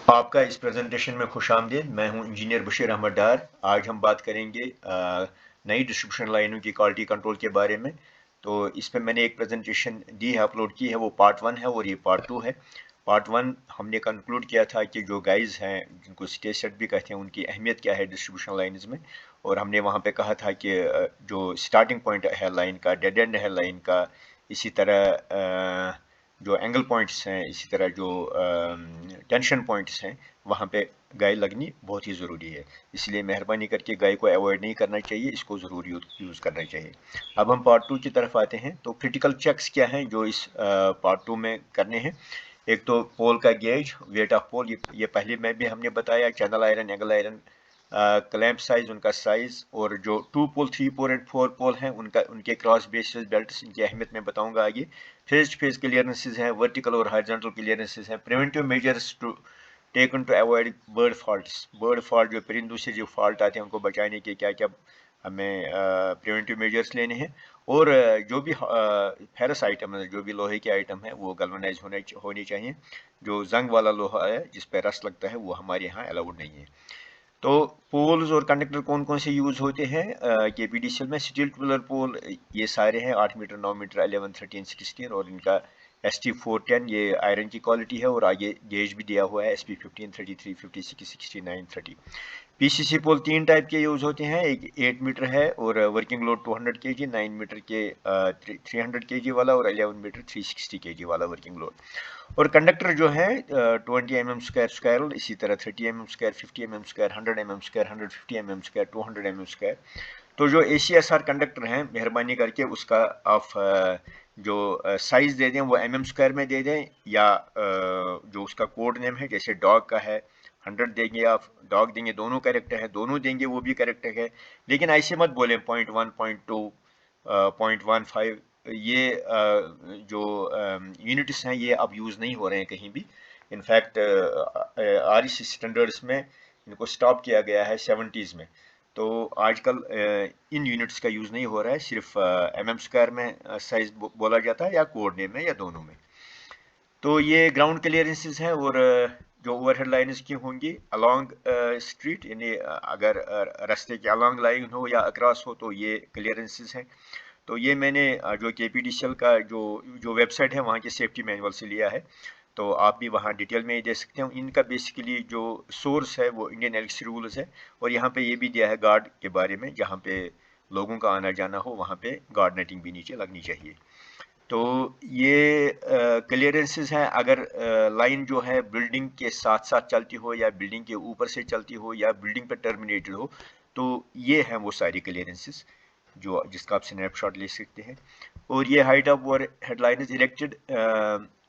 आपका इस प्रेजेंटेशन में खुशामदीद। मैं हूं इंजीनियर बशीर अहमद डार। आज हम बात करेंगे नई डिस्ट्रीब्यूशन लाइनों की क्वालिटी कंट्रोल के बारे में। तो इस पे मैंने एक प्रेजेंटेशन दी है, अपलोड की है, वो पार्ट 1 है और ये पार्ट 2 है। पार्ट 1 हमने कंक्लूड किया था कि जो गाइज हैं जिनको स्टेज सेट भी कहते हैं उनकी अहमियत क्या है डिस्ट्रीब्यूशन लाइन्स में। और हमने वहाँ पे कहा था कि जो स्टार्टिंग पॉइंट है लाइन का, डेड एंड है लाइन का, इसी तरह जो एंगल पॉइंट्स हैं, इसी तरह जो टेंशन पॉइंट्स हैं, वहाँ पे गाय लगनी बहुत ही ज़रूरी है। इसलिए मेहरबानी करके गाय को अवॉइड नहीं करना चाहिए, इसको ज़रूर यूज़ करना चाहिए। अब हम पार्ट 2 की तरफ आते हैं। तो क्रिटिकल चेक्स क्या हैं जो इस पार्ट 2 में करने हैं। एक तो पोल का गेज, वेट ऑफ पोल, ये पहले में भी हमने बताया। Channel iron, angle iron, clamp size, उनका साइज, और जो 2 पोल, 3 पोल एंड 4 पोल हैं उनके क्रॉस बेसिस बेल्ट्स, इनकी अहमियत मैं बताऊंगा आगे। फेज टू फेज क्लियरेंसेज हैं, वर्टिकल और हॉरिजॉन्टल क्लियरेंसेज हैं। Preventive measures to taken to avoid bird faults, bird fault, जो परिंदों से जो फॉल्ट आते हैं उनको बचाने के क्या क्या हमें प्रिवेंटिव मेजर्स लेने हैं। और जो भी फेरस आइटम है, जो भी लोहे के आइटम है, वो गैल्वेनाइज होनी चाहिए। जो जंग वाला लोहा है जिस पर रस लगता है वो हमारे यहाँ अलाउड नहीं है। तो पोल्स और कंडक्टर कौन कौन से यूज होते हैं केपीडीसीएल में। स्टील ट्यूबुलर पोल ये सारे हैं, 8 मीटर, 9 मीटर, 11, 13, 16, और इनका ST410 ये आयरन की क्वालिटी है। और आगे गेज भी दिया हुआ है, SP15, 33, 56, 69, 30। पीसीसी पोल 3 टाइप के यूज होते हैं। एक 8 मीटर है और वर्किंग लोड 200 kg, 9 मीटर के 300 kg वाला, और 11 मीटर 360 kg वाला वर्किंग लोड। और कंडक्टर जो है 20 mm स्क्वायर, इसी तरह 30 mm square, 50 mm square, 100 mm square, 150 mm square, 200 mm square. तो जो ACSR कंडक्टर हैं, मेहरबानी करके उसका आप जो साइज दे दें वो mm स्क्वायर में दे दें, या जो उसका कोड नेम है, जैसे डॉग का है 100 देंगे, आप डॉग देंगे, दोनों करेक्ट है, दोनों देंगे वो भी करेक्ट है। लेकिन ऐसे मत बोलें 0.1, 0.2, 0.15। ये जो यूनिट्स हैं ये अब यूज़ नहीं हो रहे हैं कहीं भी। इनफैक्ट REC स्टैंडर्ड्स में इनको स्टॉप किया गया है 70s में। तो आजकल इन यूनिट्स का यूज़ नहीं हो रहा है, सिर्फ mm स्क्वायर में साइज बोला जाता है, या कोड नेम में, या दोनों में। तो ये ग्राउंड क्लियरेंसेस हैं। और जो ओवरहेड लाइन्स की होंगी अलॉन्ग स्ट्रीट, यानी अगर रास्ते के अलॉन्ग लाइन हो या अक्रॉस हो तो ये क्लियरेंसेस हैं। तो ये मैंने जो केपीडीसीएल का जो जो वेबसाइट है वहाँ के सेफ्टी मैनुअल से लिया है। तो आप भी वहाँ डिटेल में दे सकते हो। इनका बेसिकली जो सोर्स है वो इंडियन इलेक्ट्रिसिटी रूल्स है। और यहाँ पे ये भी दिया है गार्ड के बारे में, जहाँ पे लोगों का आना जाना हो वहाँ पे गार्ड नेटिंग भी नीचे लगनी चाहिए। तो ये क्लियरेंसेस हैं अगर लाइन जो है बिल्डिंग के साथ साथ चलती हो, या बिल्डिंग के ऊपर से चलती हो, या बिल्डिंग पर टर्मिनेटेड हो। तो ये हैं वो सारी क्लियरेंसेस जो जिसका आप स्नैपशॉट ले सकते हैं। और ये हाइट ऑफ और headline is erected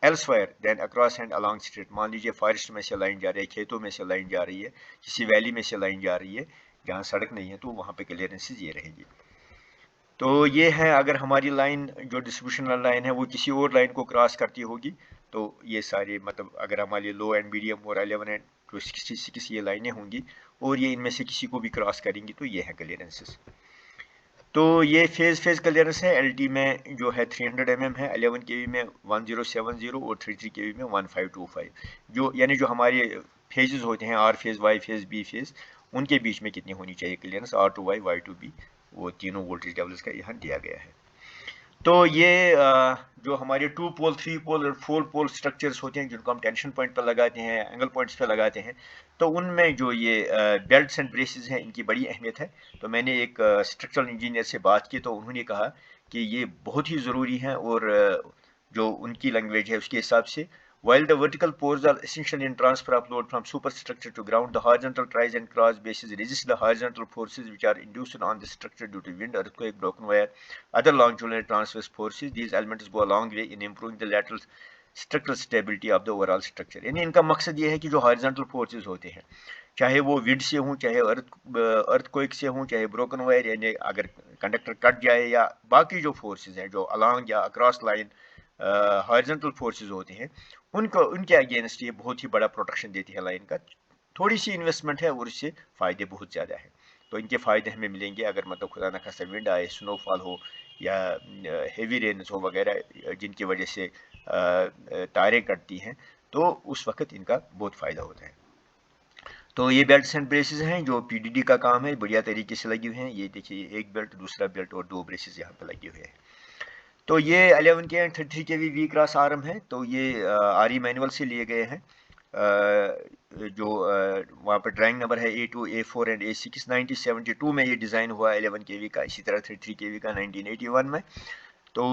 elsewhere then across and along street. मान लीजिए फॉरेस्ट में से लाइन जा रही है, खेतों में से लाइन जा रही है, किसी वैली में से लाइन जा रही है जहाँ सड़क नहीं है, तो वहाँ पे क्लियरेंसेस ये रहेंगी। तो ये है अगर हमारी लाइन जो डिस्ट्रीब्यूशन लाइन है वो किसी और लाइन को क्रॉस करती होगी, तो ये सारे मतलब अगर हमारी लो एंड मीडियम और 11 एंड 66 ये लाइनें होंगी और ये इनमें से किसी को भी क्रॉस करेंगी, तो ये है क्लियरेंसेस। तो ये फेज क्लियरेंस है। LT में जो है 300 mm है, 11 kV में 1070, और 33 kV में 1525। जो यानी जो हमारे फेजेस होते हैं, R phase, Y phase, B phase, उनके बीच में कितनी होनी चाहिए clearance, R to Y, Y to B, वो तीनों वोल्टेज लेवल्स का यहाँ दिया गया है। तो ये जो हमारे 2 पोल, 3 पोल और 4 पोल स्ट्रक्चर्स होते हैं जिनको हम टेंशन पॉइंट पर लगाते हैं, एंगल पॉइंट्स पर लगाते हैं, तो उनमें जो ये बेल्ट्स एंड ब्रेसेस हैं इनकी बड़ी अहमियत है। तो मैंने एक स्ट्रक्चरल इंजीनियर से बात की तो उन्होंने कहा कि ये बहुत ही ज़रूरी है। और जो उनकी लैंग्वेज है उसके हिसाब से, while the vertical pores are essential in transfer of load from superstructure to ground, the horizontal tries and cross bases resist the horizontal forces which are induced on the structure due to wind, earthquake, broken wire, other longitudinal transverse forces. These elements go a long way in improving the lateral structural stability of the overall structure. यानी इनका मकसद ये है कि जो horizontal forces होते हैं, चाहे वो विंड से हों, चाहे अर्थक्वेक से हों, चाहे ब्रोकन वायर, यानी अगर कंडक्टर कट जाए, या बाकी जो फोर्सेस हैं जो अलॉन्ग या अक्रॉस लाइन हॉरिजॉन्टल फोर्सेस होते हैं, उनको उनके अगेंस्ट ये बहुत ही बड़ा प्रोटेक्शन देती है लाइन का। थोड़ी सी इन्वेस्टमेंट है और इससे फ़ायदे बहुत ज़्यादा हैं। तो इनके फ़ायदे हमें मिलेंगे अगर मतलब खुदा न खास्ता विंड आए, स्नोफॉल हो, या हेवी रेन्स हो वगैरह, जिनकी वजह से तारें कटती हैं, तो उस वक्त इनका बहुत फ़ायदा होता है। तो ये बेल्ट एंड ब्रेसेस हैं जो पीडीडी का काम है, बढ़िया तरीके से लगे हुए हैं। ये देखिए, एक बेल्ट, दूसरा बेल्ट और दो ब्रेसेस यहाँ पे लगे हुए हैं। तो ये 11 के एंड 33 के वी क्रॉस आर्म है। तो ये आरई मैनुअल से लिए गए हैं। जो वहाँ पर ड्राइंग नंबर है A2, A4 एंड A6। 1972 में ये डिज़ाइन हुआ 11 के का, इसी तरह 33 के का 1981 में। तो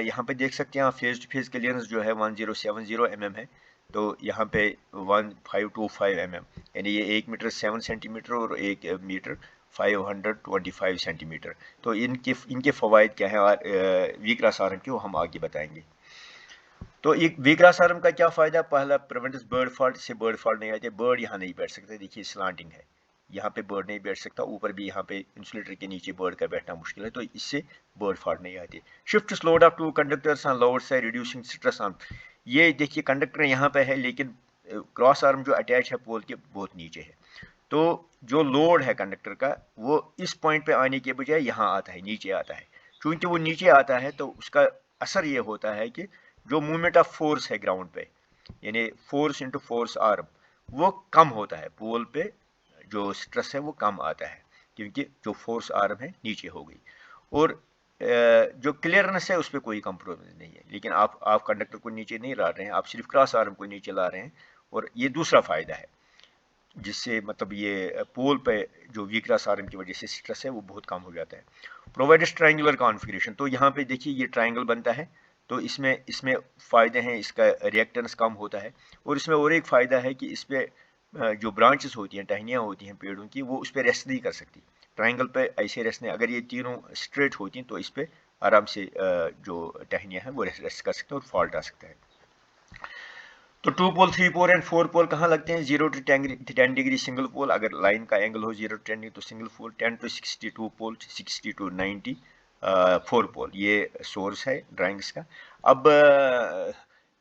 यहाँ पे देख सकते हैं आप, फेज टू फेज क्लियरेंस जो है 1070 mm है। तो यहाँ पे 1525 mm, यानी ये 1 मीटर 7 सेंटीमीटर और 1 मीटर 525 सेंटीमीटर। तो इनके फ़वाइद क्या है और वी क्रॉस आर्म के, वो हम आगे बताएंगे। तो एक वी क्रॉस आर्म का क्या फ़ायदा? पहला, प्रिवेंट्स बर्ड फॉल्ट, से बर्ड फॉल्ट नहीं आते। बर्ड यहाँ नहीं बैठ सकते, देखिए स्लांटिंग है, यहाँ पे बर्ड नहीं बैठ सकता। ऊपर भी यहाँ पे इंसुलेटर के नीचे बर्ड का बैठना मुश्किल है, तो इससे बर्ड फॉल्ट नहीं आती। Shift load up two conductors on lower side, reducing stress on. ये देखिए कंडक्टर यहाँ पे है, लेकिन क्रॉस आर्म जो अटैच है पोल के बहुत नीचे है। तो जो लोड है कंडक्टर का, वो इस पॉइंट पे आने के बजाय यहाँ आता है, नीचे आता है। चूंकि वो नीचे आता है, तो उसका असर ये होता है कि जो मूवमेंट ऑफ फोर्स है ग्राउंड पे, यानी फोर्स इंटू फोर्स आर्म, वो कम होता है। पोल पे जो स्ट्रेस है वो कम आता है, क्योंकि जो फोर्स आर्म है नीचे हो गई। और जो क्लियरनेस है उस पर कोई कंप्रोमाइज नहीं है। लेकिन आप कंडक्टर को नीचे नहीं ला रहे हैं, आप सिर्फ क्रॉस आर्म को नीचे ला रहे हैं। और ये दूसरा फायदा है, जिससे मतलब ये पोल पे जो वी क्रॉस आर्म की वजह से स्ट्रेस है वो बहुत कम हो जाता है। प्रोवाइडेड ट्रायंगुलर कॉन्फ़िगरेशन, तो यहाँ पे देखिए ये ट्रायंगल बनता है। तो इसमें फ़ायदे हैं, इसका रिएक्टेंस कम होता है। और इसमें और एक फ़ायदा है कि इस पर जो ब्रांचेस होती हैं, टहनियाँ होती हैं पेड़ों की, वो उस पर रेस्ट नहीं कर सकती। ट्रायंगल पे ऐसे रेस्ट नहीं, अगर ये तीनों स्ट्रेट होती हैं तो इस पर आराम से जो टहनियाँ हैं वो रेस्ट कर सकते हैं और फॉल्ट आ सकता है। तो 2 पोल, 3 पोल एंड 4 पोल कहाँ लगते हैं? 0 to 10 डिग्री सिंगल पोल, अगर लाइन का एंगल हो 0 to 10 डिग्री तो single pole. 10 to 62 pole, 60 to 90 4 pole. ये सोर्स है ड्राइंग्स का। अब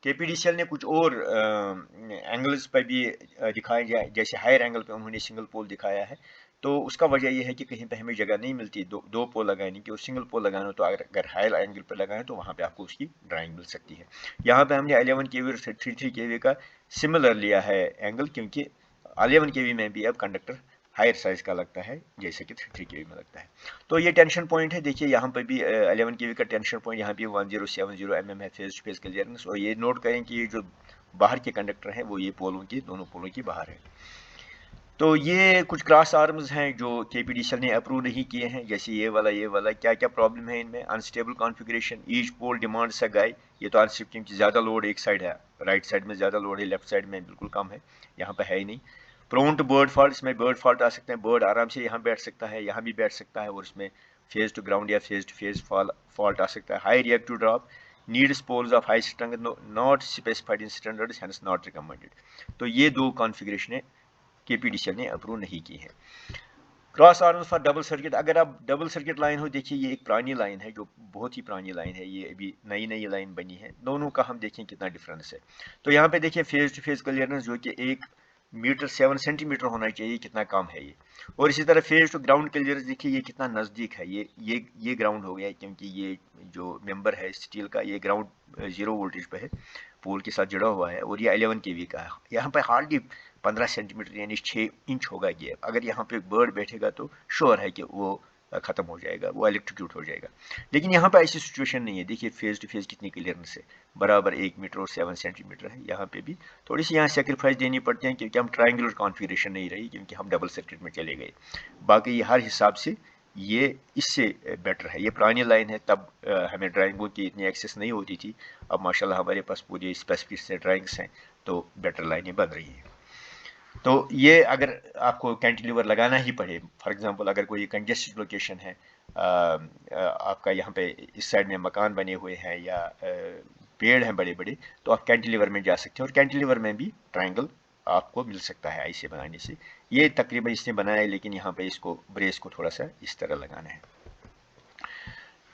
केपीडीसीएल ने कुछ और एंगल्स पर भी दिखाया जाए, जैसे हायर एंगल पे उन्होंने सिंगल पोल दिखाया है। तो उसका वजह यह है कि कहीं पे हमें जगह नहीं मिलती दो पोल लगाने की, और सिंगल पोल लगाना हो तो अगर हायर एंगल पर लगाएं तो वहाँ पे आपको उसकी ड्राइंग मिल सकती है। यहाँ पे हमने 11 केवी और 33 केवी का सिमिलर लिया है एंगल, क्योंकि 11 केवी में भी अब कंडक्टर हायर साइज का लगता है, जैसे कि 33 केवी में लगता है। तो ये टेंशन पॉइंट है, देखिए यहाँ पर भी 11 केवी का टेंशन पॉइंट यहाँ पे 1070 mm है फेज टू फेज क्लियरेंस। और ये नोट करें कि ये जो बाहर के कंडक्टर हैं वो ये पोलों की, दोनों पोलों की बाहर है। तो ये कुछ क्रॉस आर्म्स हैं जो केपीडीसीएल ने अप्रूव नहीं किए हैं, जैसे ये वाला। क्या क्या प्रॉब्लम है इनमें? Unstable configuration, each pole demands a guide. ये तो अनस्टेबल, क्योंकि ज़्यादा लोड एक साइड है, राइट साइड में ज़्यादा लोड है, लेफ्ट साइड में बिल्कुल कम है, यहाँ पे है ही नहीं। प्रोन टू बर्ड फॉल्ट, इसमें बर्ड फॉल्ट आ सकते हैं। बर्ड आराम से यहाँ बैठ सकता है, यहाँ भी बैठ सकता है, और इसमें फेज टू ग्राउंड या फेज टू फेज फॉल्ट आ सकता है। High reactive drop, needs poles of high strength not specified in standards, hence not recommended. तो ये दो कॉन्फ़िगरेशन केपीडीसीएल ने अप्रूव नहीं की है। Cross arms for double circuit, अगर आप डबल सर्किट लाइन हो, देखिए ये एक पुरानी लाइन है, जो बहुत ही पुरानी लाइन है, ये अभी नई लाइन बनी है। दोनों का हम देखें कितना डिफरेंस है। तो यहाँ पे देखिए फेज टू फेज क्लियरेंस जो कि 1 मीटर 7 सेंटीमीटर होना चाहिए, कितना कम है ये। और इसी तरह फेज टू ग्राउंड क्लियरेंस देखिए ये कितना नज़दीक है। ये ग्राउंड हो गया है, क्योंकि ये जो मेंबर है स्टील का, ये ग्राउंड 0 वोल्टेज पे है, पोल के साथ जुड़ा हुआ है। और ये 11 केवी का है। यहाँ पे हार्डली 15 सेंटीमीटर यानी 6 इंच होगा ये। अगर यहाँ पे बर्ड बैठेगा तो श्योर है कि वो ख़त्म हो जाएगा, वो इलेक्ट्रोक्यूट हो जाएगा। लेकिन यहाँ पे ऐसी सिचुएशन नहीं है। देखिए फेज टू फेज कितनी क्लियरेंस है, बराबर 1 मीटर और 7 सेंटीमीटर है। यहाँ पे भी थोड़ी सी यहाँ सेक्रीफाइस देनी पड़ती है, क्योंकि हम ट्रायंगुलर कॉन्फ़िगरेशन नहीं रही, क्योंकि हम डबल सर्किट में चले गए। बाकी हर हिसाब से ये इससे बेटर है। ये पुरानी लाइन है, तब हमें ड्राइंगों की इतनी एक्सेस नहीं होती थी। अब माशाल्लाह हमारे पास पूरी स्पेसिफिक से ड्राइंग्स हैं, तो बेटर लाइनें बन रही हैं। तो ये अगर आपको कैंटिलीवर लगाना ही पड़े, फॉर एग्जांपल अगर कोई कंजेस्टेड लोकेशन है, आपका यहाँ पे इस साइड में मकान बने हुए हैं या पेड़ हैं बड़े बड़े, तो आप कैंटिलीवर में जा सकते हैं। और कैंटिलीवर में भी ट्रायंगल आपको मिल सकता है ऐसे बनाने से। ये तकरीबन इसने बनाया है, लेकिन यहाँ पे इसको ब्रेस को थोड़ा सा इस तरह लगाना है।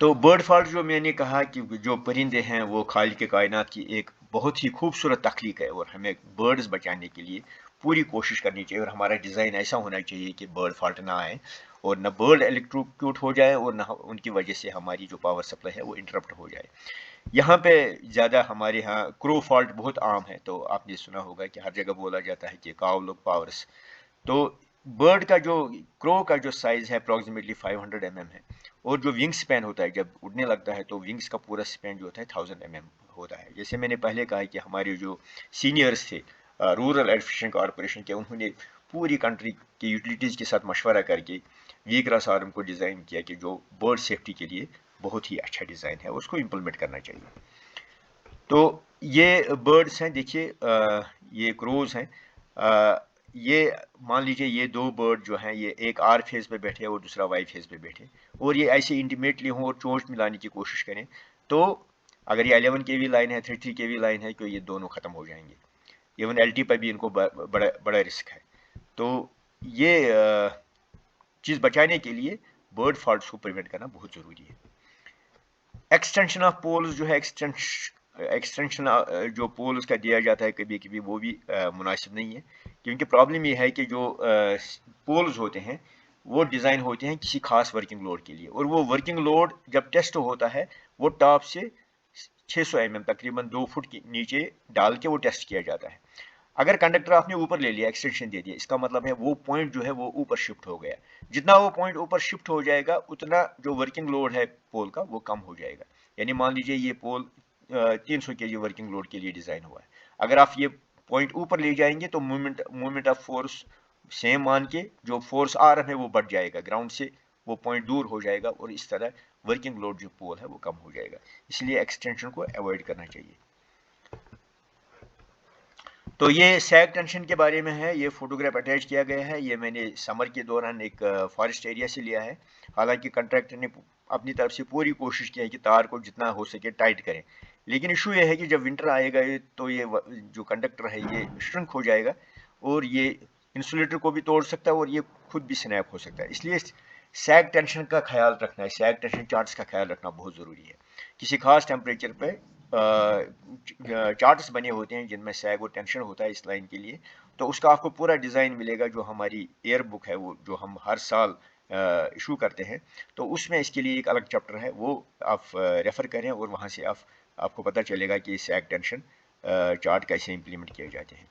तो बर्ड फॉल्ट जो मैंने कहा कि जो परिंदे हैं वो खालिक के कायनात की एक बहुत ही खूबसूरत तख्लीक है, और हमें बर्ड्स बचाने के लिए पूरी कोशिश करनी चाहिए। और हमारा डिज़ाइन ऐसा होना चाहिए कि बर्ड फॉल्ट ना आए, और न बर्ड इलेक्ट्रोक्यूट हो जाए, और न उनकी वजह से हमारी जो पावर सप्लाई है वो इंटरप्ट हो जाए। यहाँ पे ज़्यादा हमारे यहाँ क्रो फॉल्ट बहुत आम है। तो आपने सुना होगा कि हर जगह बोला जाता है कि काव लुक पावर्स, तो बर्ड का जो क्रो का जो साइज़ है अप्रॉक्सीमेटली 500 mm है, और जो विंग स्पैन होता है जब उड़ने लगता है तो विंग्स का पूरा स्पैन जो होता है 1000 mm होता है। जैसे मैंने पहले कहा कि हमारे जो सीनियर्स थे रूरल एडमिनिस्ट्रेशन कॉरपोरेशन के, उन्होंने पूरी कंट्री के यूटिलिटीज़ के साथ मशवरा करके वीग्रास आर्म को डिज़ाइन किया कि जो बर्ड सेफ्टी के लिए बहुत ही अच्छा डिज़ाइन है, उसको इम्प्लीमेंट करना चाहिए। तो ये बर्ड्स हैं, देखिए ये क्रोज हैं। ये मान लीजिए ये दो बर्ड जो हैं, ये एक आर फेज पे बैठे और दूसरा वाई फेज पे बैठे, और ये ऐसे इंटीमेटली हों और चोंच मिलाने की कोशिश करें, तो अगर ये 11 kV लाइन है, 33 kV लाइन है, तो ये दोनों ख़त्म हो जाएंगे। इवन LT पर भी इनको बड़ा बड़ा रिस्क है। तो ये चीज़ बचाने के लिए बर्ड फॉल्ट्स को प्रिवेंट करना बहुत ज़रूरी है। एक्सटेंशन ऑफ पोल्स जो है, एक्सटेंशन जो पोल्स का दिया जाता है कभी कभी, वो भी मुनासिब नहीं है, क्योंकि प्रॉब्लम ये है कि जो पोल्स होते हैं वो डिज़ाइन होते हैं किसी खास वर्किंग लोड के लिए, और वो वर्किंग लोड जब टेस्ट होता है वो टॉप से 600 mm तकरीबन 2 फुट के नीचे डाल के वो टेस्ट किया जाता है। अगर कंडक्टर आपने ऊपर ले लिया, एक्सटेंशन दे दिया, इसका मतलब है वो पॉइंट जो है वो ऊपर शिफ्ट हो गया। जितना वो पॉइंट ऊपर शिफ्ट हो जाएगा उतना जो वर्किंग लोड है पोल का वो कम हो जाएगा। यानी मान लीजिए ये पोल 300 kg वर्किंग लोड के लिए डिज़ाइन हुआ है, अगर आप ये पॉइंट ऊपर ले जाएंगे तो मूवमेंट ऑफ फोर्स सेम मान के जो फोर्स आ रहा है वो बढ़ जाएगा, ग्राउंड से वो पॉइंट दूर हो जाएगा, और इस तरह वर्किंग लोड जो पोल है वो कम हो जाएगा। इसलिए एक्सटेंशन को अवॉइड करना चाहिए। तो ये सैग टेंशन के बारे में है, ये फोटोग्राफ अटैच किया गया है, ये मैंने समर के दौरान एक फॉरेस्ट एरिया से लिया है। हालांकि कंट्रैक्टर ने अपनी तरफ से पूरी कोशिश की है कि तार को जितना हो सके टाइट करें, लेकिन इशू ये है कि जब विंटर आएगा तो ये जो कंडक्टर है ये श्रिंक हो जाएगा, और ये इंसुलेटर को भी तोड़ सकता है, और ये खुद भी स्नैप हो सकता है। इसलिए सैग टेंशन का ख्याल रखना है, सैग टेंशन चार्ट्स का ख्याल रखना बहुत ज़रूरी है। किसी खास टेम्परेचर पे चार्ट्स बने होते हैं जिनमें सैग और टेंशन होता है इस लाइन के लिए, तो उसका आपको पूरा डिज़ाइन मिलेगा जो हमारी एयर बुक है, वो जो हम हर साल इशू करते हैं, तो उसमें इसके लिए एक अलग चैप्टर है, वो आप रेफ़र करें और वहाँ से आपको पता चलेगा कि सैग टेंशन चार्ट कैसे इम्प्लीमेंट किए जाते हैं।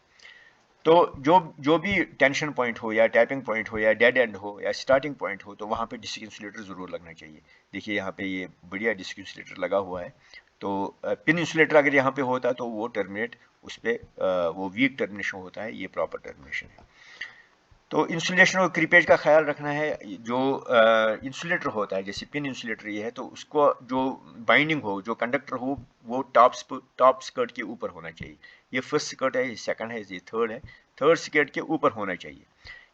तो जो भी टेंशन पॉइंट हो या टैपिंग पॉइंट हो या डेड एंड हो या स्टार्टिंग पॉइंट हो, तो वहाँ पे डिस्क इंसुलेटर ज़रूर लगना चाहिए। देखिए यहाँ पे ये बढ़िया डिस्क इंसुलेटर लगा हुआ है। तो पिन इंसुलेटर अगर यहाँ पे होता तो वो टर्मिनेट, उस पर वो वीक टर्मिनेशन होता है, ये प्रॉपर टर्मिनेशन है। तो इंसुलेशन और क्रीपेज का ख्याल रखना है। जो इंसुलेटर होता है, जैसे पिन इंसुलेटर ये है, तो उसको जो बाइंडिंग हो, जो कंडक्टर हो, वो टॉप स्कर्ट के ऊपर होना चाहिए। ये फर्स्ट स्कर्ट है, ये सेकंड है, ये थर्ड है, थर्ड स्कर्ट के ऊपर होना चाहिए,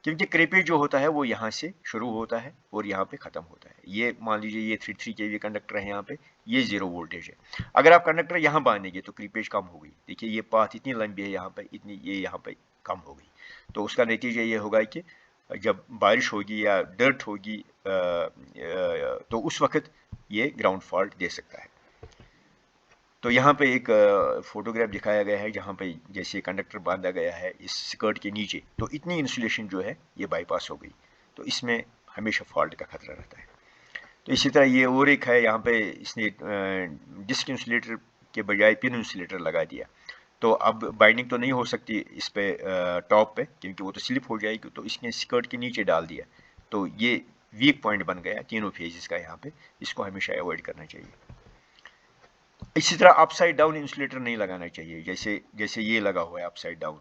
क्योंकि क्रीपेज जो होता है वो यहाँ से शुरू होता है और यहाँ पे ख़त्म होता है। ये मान लीजिए ये 33 kV कंडक्टर है, यहाँ पे ये 0 वोल्टेज है। अगर आप कंडक्टर यहाँ बांधेंगे तो क्रीपेज कम हो गई। देखिए ये पाथ इतनी लंबी है यहाँ पे, इतनी ये यहाँ पे कम हो गई। तो उसका नतीजा ये होगा कि जब बारिश होगी या डर्ट होगी तो उस वक्त ये ग्राउंड फॉल्ट दे सकता है। तो यहाँ पे एक फोटोग्राफ दिखाया गया है जहाँ पे जैसे कंडक्टर बांधा गया है इस स्कर्ट के नीचे, तो इतनी इंसुलेशन जो है ये बाईपास हो गई, तो इसमें हमेशा फॉल्ट का खतरा रहता है। तो इसी तरह ये और एक है, यहाँ पे इसने डिस्क इंसुलेटर के बजाय पिन इंसुलेटर लगा दिया, तो अब बाइंडिंग तो नहीं हो सकती इस पे टॉप पे, क्योंकि वो तो स्लिप हो जाएगी, तो इसने स्कर्ट के नीचे डाल दिया, तो ये वीक पॉइंट बन गया तीनों फेजेस का यहाँ पे। इसको हमेशा अवॉइड करना चाहिए। इसी तरह अपसाइड डाउन इंसुलेटर नहीं लगाना चाहिए, जैसे ये लगा हुआ है अपसाइड डाउन।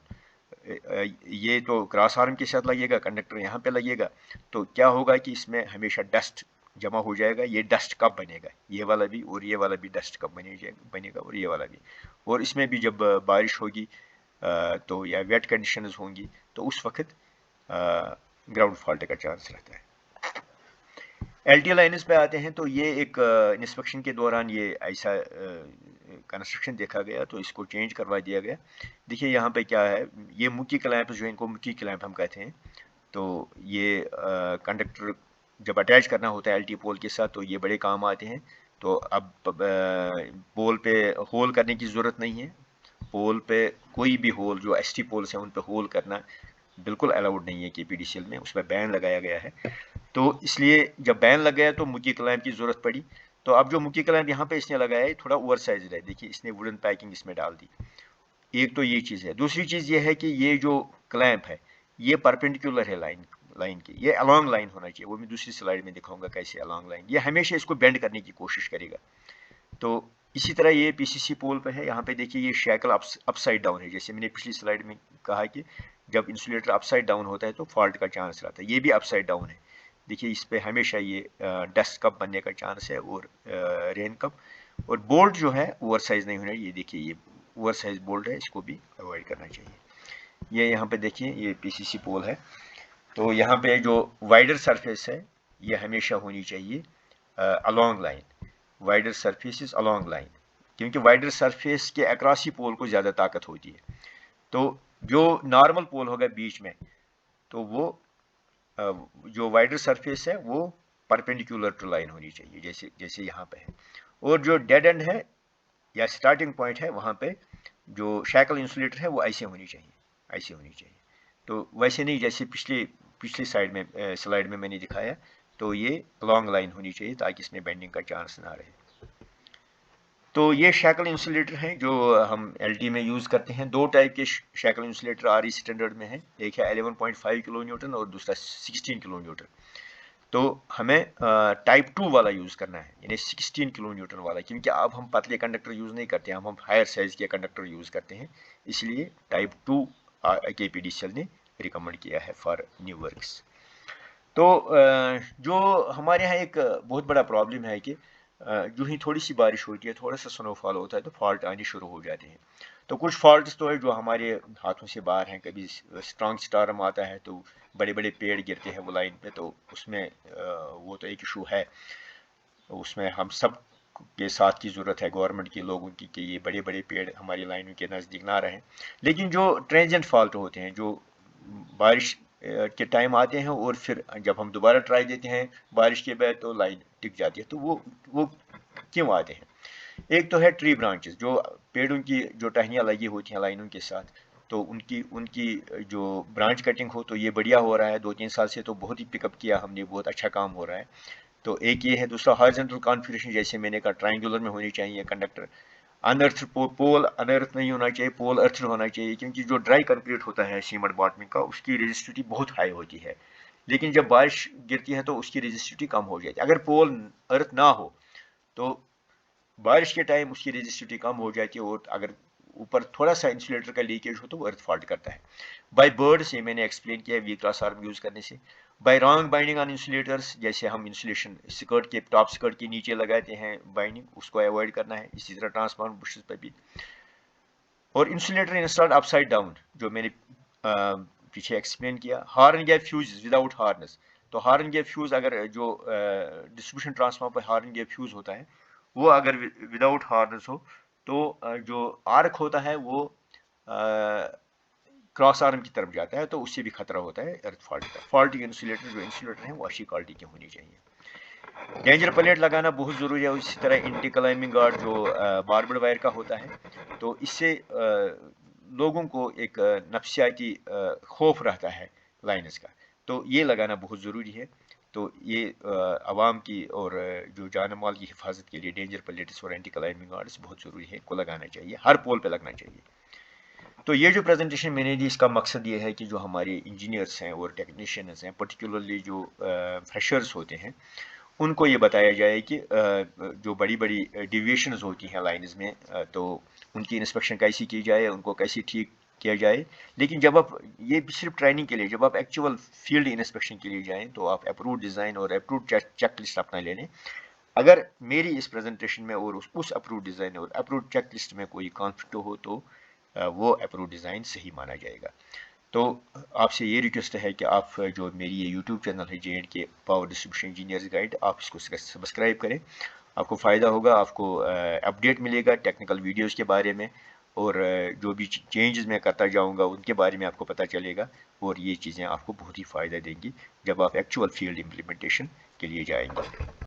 ये तो क्रॉस आर्म के साथ लगेगा, कंडक्टर यहाँ पे लगेगा, तो क्या होगा कि इसमें हमेशा डस्ट जमा हो जाएगा। ये डस्ट कब बनेगा, ये वाला भी और ये वाला भी डस्ट कब बनेगा और ये वाला भी। और इसमें भी जब बारिश होगी तो या वेट कंडीशंस होंगी, तो उस वक्त ग्राउंड फॉल्ट का चांस रहता है। LT लाइन्स पे आते हैं, तो ये एक इंस्पेक्शन के दौरान ये ऐसा कंस्ट्रक्शन देखा गया, तो इसको चेंज करवा दिया गया। देखिए यहाँ पे क्या है, ये मुकी क्लैंप जो इनको मुकी क्लैंप हम कहते हैं, तो ये कंडक्टर जब अटैच करना होता है LT पोल के साथ तो ये बड़े काम आते हैं। तो अब पोल पे होल करने की ज़रूरत नहीं है, पोल पे कोई भी होल, जो ST पोल्स हैं उन पे होल करना बिल्कुल अलाउड नहीं है KPDCL में, उस पर बैन लगाया गया है। तो इसलिए जब बैन लग गया तो मुकी क्लैंप की ज़रूरत पड़ी। तो अब जो मुकी क्लैंप यहाँ पे इसने लगाया है थोड़ा ओवर साइज है, देखिए इसने वुडन पैकिंग इसमें डाल दी। एक तो ये चीज़ है। दूसरी चीज़ ये है कि ये जो क्लैंप है ये परपेंडिकुलर है लाइन की, ये अलॉन्ग लाइन होना चाहिए, वो मैं दूसरी स्लाइड में दिखाऊंगा कैसे अलॉन्ग लाइन, ये हमेशा इसको बेंड करने की कोशिश करेगा। तो इसी तरह ये पीसीसी पोल पे है, यहाँ पे देखिए ये शैकल अपसाइड डाउन है, जैसे मैंने पिछली स्लाइड में कहा कि जब इंसुलेटर अपसाइड डाउन होता है तो फॉल्ट का चांस रहता है, ये भी अपसाइड डाउन है। देखिए इस पे हमेशा ये डस्ट कप बनने का चांस है और रेन कप। और बोल्ट जो है ओवर साइज नहीं होना, ये देखिए ये ओवर साइज बोल्ट है, इसको भी अवॉइड करना चाहिए। ये यहाँ पे देखिए ये पीसीसी पोल है, तो यहाँ पे जो वाइडर सरफेस है ये हमेशा होनी चाहिए along line, wider surface along line, क्योंकि वाइडर सरफेस के अक्रॉस ही पोल को ज़्यादा ताकत होती है। तो जो नॉर्मल पोल होगा बीच में, तो वो जो वाइडर सरफेस है वो परपेंडिकुलर टू लाइन होनी चाहिए, जैसे जैसे यहाँ पे है। और जो डेड एंड है या स्टार्टिंग पॉइंट है, वहाँ पे जो शैकल इंसुलेटर है वो ऐसे होनी चाहिए, ऐसे होनी चाहिए। तो वैसे नहीं जैसे पिछली स्लाइड में मैंने दिखाया, तो ये लॉन्ग लाइन होनी चाहिए ताकि इसमें बेंडिंग का चांस ना रहे। तो ये शैकल इंसुलेटर हैं जो हम एलटी में यूज़ करते हैं। दो टाइप के शैकल इंसुलेटर आरई स्टैंडर्ड में है, एक है 11.5 किलो न्यूटन और दूसरा 16 किलो न्यूटन। तो हमें टाइप 2 वाला यूज़ करना है, यानी 16 किलो न्यूटन वाला, क्योंकि अब हम पतले कंडक्टर यूज़ नहीं करते हैं, हम हायर साइज के कंडक्टर यूज़ करते हैं, इसलिए टाइप 2 केपीडीसीएल ने रिकमेंड किया है फॉर न्यू वर्क्स। तो जो हमारे यहाँ एक बहुत बड़ा प्रॉब्लम है कि जो ही थोड़ी सी बारिश होती है, थोड़ा सा स्नोफॉल होता है तो फॉल्ट आने शुरू हो जाते हैं। तो कुछ फॉल्ट्स तो है जो हमारे हाथों से बाहर हैं, कभी स्ट्रॉन्ग स्टॉर्म आता है तो बड़े बड़े पेड़ गिरते हैं वो लाइन पे, तो उसमें वो तो एक इशू है, उसमें हम सब के साथ की ज़रूरत है गवर्नमेंट के लोगों की कि ये बड़े बड़े पेड़ हमारी लाइनों के नज़दीक ना रहें। लेकिन जो ट्रांजिएंट फॉल्ट होते हैं, जो बारिश के टाइम आते हैं और फिर जब हम दोबारा ट्राई देते हैं बारिश के बाद तो लाइन टिक जाती है, तो वो क्यों आते हैं? एक तो है ट्री ब्रांचेस, जो पेड़ों की जो टहनियाँ लगी होती हैं लाइनों के साथ, तो उनकी उनकी जो ब्रांच कटिंग हो, तो ये बढ़िया हो रहा है, 2-3 साल से तो बहुत ही पिकअप किया हमने, बहुत अच्छा काम हो रहा है। तो एक ये है। दूसरा हॉरिजॉन्टल कॉन्फ़िगरेशन, जैसे मैंने कहा ट्रायंगुलर में होनी चाहिए कंडक्टर, अनर्थ पोल अनर्थ नहीं होना चाहिए, पोल अर्थ होना चाहिए, क्योंकि जो ड्राई कंक्रीट होता है सीमेंट बॉटमिंग का, उसकी रेजिस्टिविटी बहुत हाई होती है, लेकिन जब बारिश गिरती है तो उसकी रेजिस्टिविटी कम हो जाती है। अगर पोल अर्थ ना हो तो बारिश के टाइम उसकी रेजिस्टिविटी कम हो जाती है, और अगर ऊपर थोड़ा सा इंसुलेटर का लीकेज हो तो वो अर्थ फॉल्ट करता है। बाय बर्ड्स, ये मैंने एक्सप्लेन किया वी क्लास आर्म यूज करने से। By wrong binding on insulators, जैसे हम इंसुलेशन स्कर्ट के टॉप स्कर्ट के नीचे लगाते हैं बाइंडिंग, उसको अवॉइड करना है। इसी तरह ट्रांसफार्मर बुशेस पर भी। और इंसुलेटर इंस्टॉल्ड अपसाइड डाउन, जो मैंने पीछे एक्सप्लेन किया। Horn gap fuse without harness, तो हॉर्न गैप फ्यूज अगर जो डिस्ट्रीब्यूशन ट्रांसफार्मर पर हॉर्न गैप फ्यूज होता है, वो अगर विदाउट हार्नेस हो तो जो आर्क होता है वो क्रॉस आर्म की तरफ जाता है, तो उससे भी खतरा होता है अर्थ फॉल्ट का। फॉल्टी इंसुलेटर जो इंसुलेटर है वो अच्छी क्वालिटी की होनी चाहिए। डेंजर प्लेट लगाना बहुत ज़रूरी है। इसी तरह एंटी क्लाइंबिंग गार्ड जो बार्बड वायर का होता है, तो इससे लोगों को एक नफ्सियाती खौफ रहता है लाइनर्स का, तो ये लगाना बहुत ज़रूरी है। तो ये आवाम की और जो जान माल की हिफाजत के लिए डेंजर प्लेट्स और एंटी क्लाइंबिंग गार्ड्स बहुत ज़रूरी है, इनको लगाना चाहिए, हर पोल पे लगना चाहिए। तो ये जो प्रेजेंटेशन मैंने दी, इसका मकसद ये है कि जो हमारे इंजीनियर्स हैं और टेक्नीशियंस हैं, पर्टिकुलरली जो फ्रेशर्स होते हैं, उनको ये बताया जाए कि जो बड़ी बड़ी डिविएशंस होती हैं लाइन्स में, तो उनकी इंस्पेक्शन कैसी की जाए, उनको कैसे ठीक किया जाए। लेकिन जब आप ये सिर्फ ट्रेनिंग के लिए, जब आप एक्चुअल फील्ड इंस्पेक्शन के लिए जाएं तो आप अप्रूव्ड डिज़ाइन और अप्रूव्ड चेक लिस्ट अपना ले लें। अगर मेरी इस प्रेजेंटेशन में और उस अप्रूव्ड डिज़ाइन और अप्रूव्ड चेक लिस्ट में कोई कॉन्फ्लिक्ट हो तो वो अप्रूव्ड डिज़ाइन सही माना जाएगा। तो आपसे ये रिक्वेस्ट है कि आप जो मेरी ये यूट्यूब चैनल है J&K power distribution engineers guide, आप इसको सब्सक्राइब करें, आपको फ़ायदा होगा, आपको अपडेट मिलेगा टेक्निकल वीडियोस के बारे में, और जो भी चेंजेस मैं करता जाऊंगा उनके बारे में आपको पता चलेगा, और ये चीज़ें आपको बहुत ही फ़ायदा देंगी जब आप एक्चुअल फील्ड इम्प्लीमेंटेशन के लिए जाएंगे।